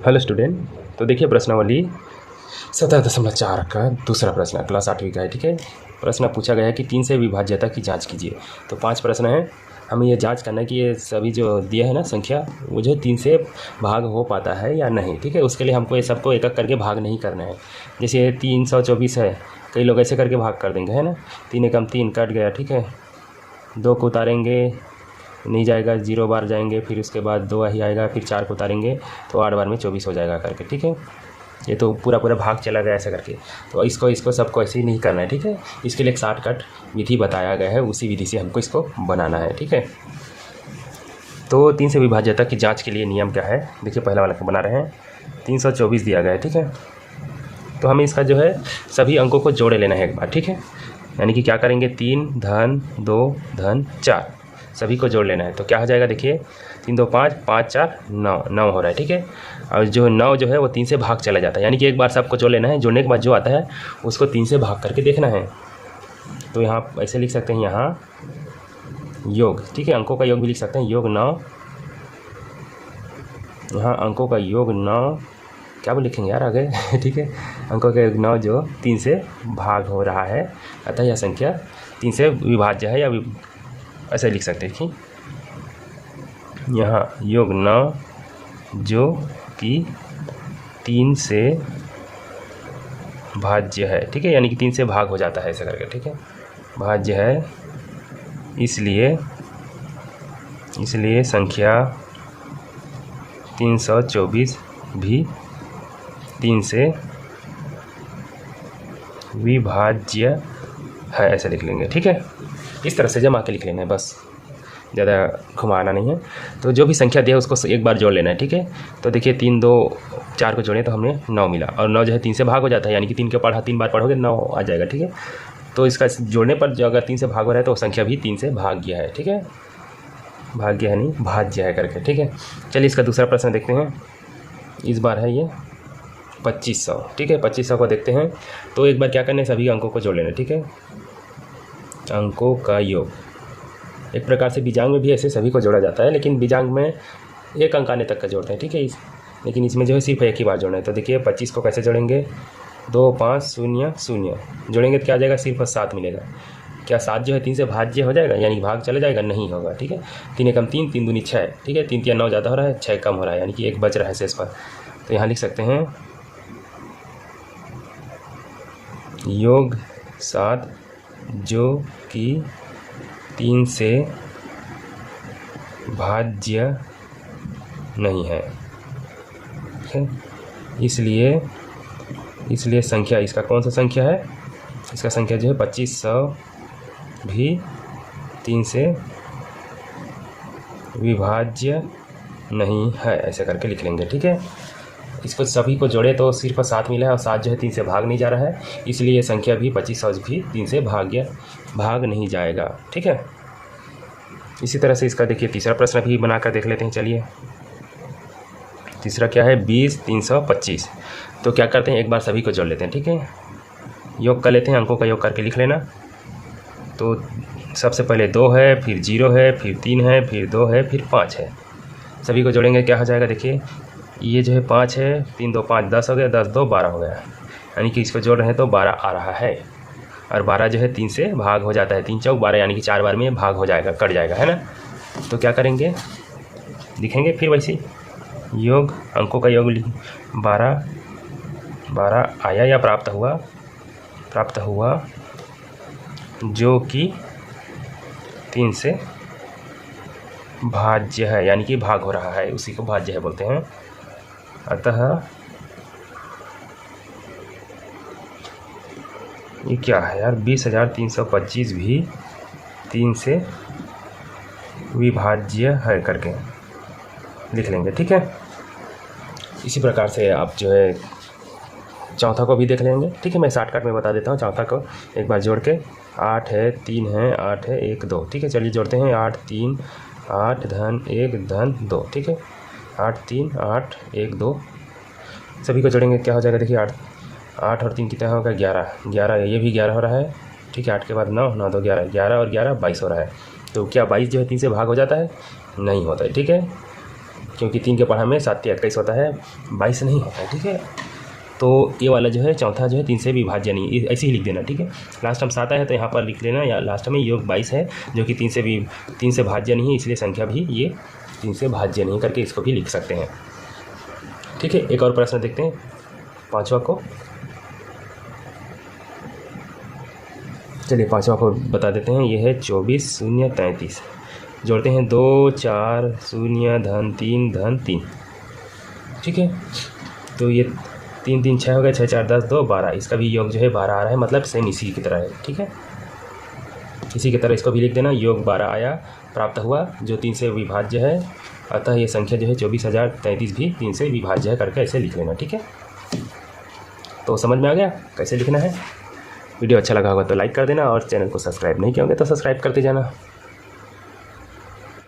Hello student. तो देखिए प्रश्नावली 17.4 का दूसरा प्रश्न क्लास 8वीं का है। ठीक है, प्रश्न पूछा गया है कि 3 से विभाज्यता की जांच कीजिए। तो 5 प्रश्न हैं, हमें ये जांच करना है कि ये सभी जो दिया है ना संख्या वो जो 3 से भाग हो पाता है या नहीं। ठीक है, उसके लिए हमको ये सबको एक एक करके भाग नहीं करना है। जैसे 324 है, कई लोग ऐसे करके भाग कर देंगे, है ना। 3 एकम 3 कट गया। ठीक है, 2 को उतारेंगे नहीं जाएगा, 0 बार जाएंगे, फिर उसके बाद 2 ही आएगा, फिर 4 को उतारेंगे तो 8 बार में 24 हो जाएगा करके। ठीक है, ये तो पूरा भाग चला गया ऐसा करके। तो इसको सबको ऐसे ही नहीं करना है। ठीक है, इसके लिए एक शॉर्टकट विधि बताया गया है, उसी विधि से हमको इसको बनाना है। ठीक है, तो 3 से विभाज्यता की जांच के लिए नियम क्या है, देखिए पहला वाला को बना रहे हैं। 324 दिया गया है। ठीक है, तो हमें इसका जो है सभी अंकों को जोड़े लेना है एक बार। ठीक है, यानी कि क्या करेंगे, 3 धन 2 धन 4 सभी को जोड़ लेना है। तो क्या हो जाएगा, देखिए 3 2 5 5 4 9 9 हो रहा है। ठीक है, और जो 9 जो है वो 3 से भाग चला जाता है, यानी कि एक बार सबको जोड़ लेना है, जोड़ने के बाद जो आता है उसको 3 से भाग करके देखना है। तो यहाँ ऐसे लिख सकते हैं, यहाँ योग। ठीक है, अंकों का योग भी लिख सकते हैं, योग 9। यहाँ अंकों का योग 9 क्या बोल लिखेंगे यार आगे। ठीक है, अंकों का योग 9 जो 3 से भाग हो रहा है, अतः यह संख्या 3 से विभाज्य है, या ऐसे लिख सकते हैं कि यहाँ योग 9 जो कि 3 से भाज्य है। ठीक है, यानी कि 3 से भाग हो जाता है ऐसा करके। ठीक है, भाज्य है, इसलिए संख्या 324 भी 3 से विभाज्य है, ऐसे लिख लेंगे। ठीक है, इस तरह से जमा के लिख लेना है, बस ज़्यादा घुमाना नहीं है। तो जो भी संख्या दिया है उसको एक बार जोड़ लेना है। ठीक है, तो देखिए 3 2 4 को जोड़े तो हमने 9 मिला, और 9 जो है 3 से भाग हो जाता है, यानी कि 3 के पढ़ा 3 बार पढ़ोगे 9 आ जाएगा। ठीक है, तो इसका जोड़ने पर जो अगर 3 से भाग हो रहा है तो संख्या भी 3 से भाग्य है। ठीक है, भाग्य है नहीं, भाज्य है करके। ठीक है, चलिए इसका दूसरा प्रश्न देखते हैं। इस बार है ये 2500। ठीक है, 2500 को देखते हैं। तो एक बार क्या करना है, सभी अंकों को जोड़ लेना। ठीक है, अंकों का योग एक प्रकार से बीजांग में भी ऐसे सभी को जोड़ा जाता है, लेकिन बीजांग में एक अंक आने तक का जोड़ते हैं। ठीक है, लेकिन इसमें जो है सिर्फ एक ही बार जोड़ना है। तो देखिए 25 को कैसे जोड़ेंगे, 2 5 0 0 जोड़ेंगे तो क्या आ जाएगा, सिर्फ 7 मिलेगा। क्या 7 जो है 3 से भाज्य हो जाएगा, यानी भाग चला जाएगा, नहीं होगा। ठीक है, 3 एकम 3 3 दूनी 6। ठीक है, 3 3 9 ज़्यादा हो रहा है, 6 कम हो रहा है, यानी कि 1 बच रहा है शेष पर। तो यहाँ लिख सकते हैं योग 7 जो कि 3 से भाज्य नहीं है। ठीक है, इसलिए संख्या, इसका कौन सा संख्या है, इसका संख्या जो है 2500 भी 3 से विभाज्य नहीं है, ऐसे करके लिख लेंगे। ठीक है, इसको सभी को जोड़े तो सिर्फ 7 मिला है, और 7 जो है 3 से भाग नहीं जा रहा है, इसलिए ये संख्या भी 2500 भी 3 से भाग नहीं जाएगा। ठीक है, इसी तरह से इसका देखिए तीसरा प्रश्न भी बनाकर देख लेते हैं। चलिए तीसरा क्या है, 20 325। तो क्या करते हैं, एक बार सभी को जोड़ लेते हैं। ठीक है, योग कर लेते हैं, अंकों का योग करके लिख लेना। तो सबसे पहले 2 है, फिर 0 है, फिर 3 है, फिर 2 है, फिर 5 है। सभी को जोड़ेंगे क्या हो जाएगा, देखिए ये जो है 5 है, 3 2 5 10 हो गया, 10 2 12 हो गया, यानी कि इसको जोड़ रहे हैं तो 12 आ रहा है। और 12 जो है 3 से भाग हो जाता है, 3 चौक 12, यानी कि 4 बार में भाग हो जाएगा, कट जाएगा, है ना। तो क्या करेंगे, लिखेंगे फिर वैसे योग, अंकों का योग 12 आया या प्राप्त हुआ जो कि 3 से भाज्य है, यानी कि भाग हो रहा है, उसी को भाज्य है बोलते हैं। अतः ये क्या है यार, 20,325 भी 3 से विभाज्य है करके लिख लेंगे। ठीक है, इसी प्रकार से आप जो है चौथा को भी देख लेंगे। ठीक है, मैं शॉर्टकट में बता देता हूँ चौथा को एक बार जोड़ के। 8 है, 3 है, 8 है, 1 2। ठीक है, चलिए जोड़ते हैं, 8 3 8 धन 1 धन 2। ठीक है, 8 3 8 1 2 सभी को जोड़ेंगे, क्या हो जाएगा, देखिए 8 और 3 कितना होगा, 11, ये भी 11 हो रहा है। ठीक है, 8 के बाद 9 9 2 11, 11 और 11 22 हो रहा है। तो क्या 22 जो है 3 से भाग हो जाता है, नहीं होता है। ठीक है, क्योंकि 3 के पढ़ा में 7 × 21 होता है, 22 नहीं होता है, ठीक है। तो ये वाला जो है चौथा जो है 3 से विभाज्य नहीं, ऐसे ही लिख देना, ठीक है। लास्ट में 7 है तो यहाँ पर लिख लेना, या लास्ट में योग 22 है जो कि 3 से भाज्य नहीं है, इसलिए संख्या भी ये 3 से भाज्य नहीं करके इसको भी लिख सकते हैं, ठीक है। एक और प्रश्न देखते हैं 5वां को। चलिए 5वां को बता देते हैं। ये है 24 0 33, जोड़ते हैं 2 4 0 धन 3 धन 3, ठीक है। तो ये 3 3 6 हो गया, 6 4 10 2 12, इसका भी योग जो है 12 आ रहा है, मतलब सेम इसी की तरह है, ठीक है। इसी की तरह इसको भी लिख देना, योग 12 आया, प्राप्त हुआ जो 3 से विभाज्य है, अतः ये संख्या जो है 24,033 भी 3 से विभाज्य है करके ऐसे लिख लेना, ठीक है। तो समझ में आ गया कैसे लिखना है। वीडियो अच्छा लगा होगा तो लाइक कर देना, और चैनल को सब्सक्राइब नहीं किया होगा तो सब्सक्राइब करते जाना।